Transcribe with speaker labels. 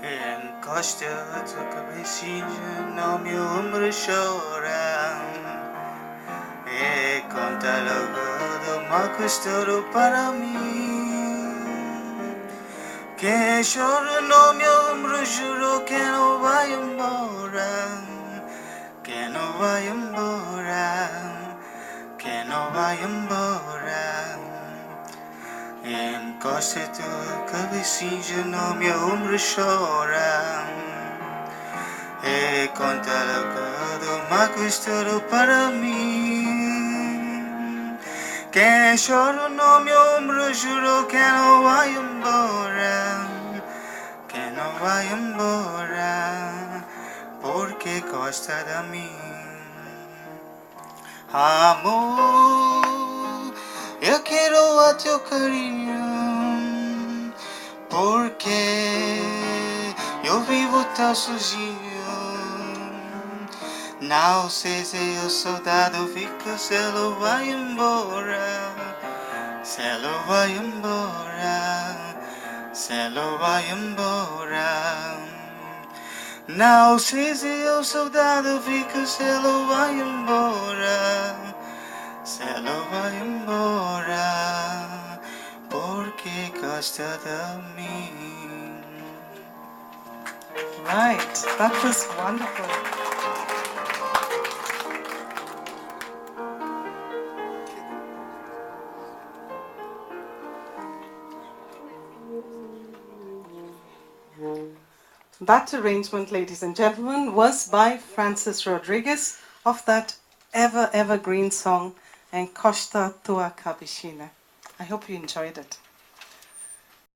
Speaker 1: Encosta a tua cabecinha no meu ombro, chora e conta logo do mal que estourou para mim. Quem chora no meu ombro juro que não vai embora, que não vai embora, que não vai embora. Encosta a tua cabecinha no meu ombro, chora e conta logo do mal que estourou para mim. Quem chora no meu ombro juro que não vai embora, que não vai embora, porque gosta de mim. Amor, eu quero o teu carinho, porque eu vivo tão sozinho. Não sei se o soldado fica, se ele vai embora, se ele vai embora, se ele vai embora. Não sei se o soldado fica, se ele vai embora, se ele vai embora, porque gosta de mim.
Speaker 2: Right, that was wonderful. That arrangement, ladies and gentlemen, was by Francis Rodriguez of that evergreen song, Encosta tua cabecina. I hope you enjoyed it.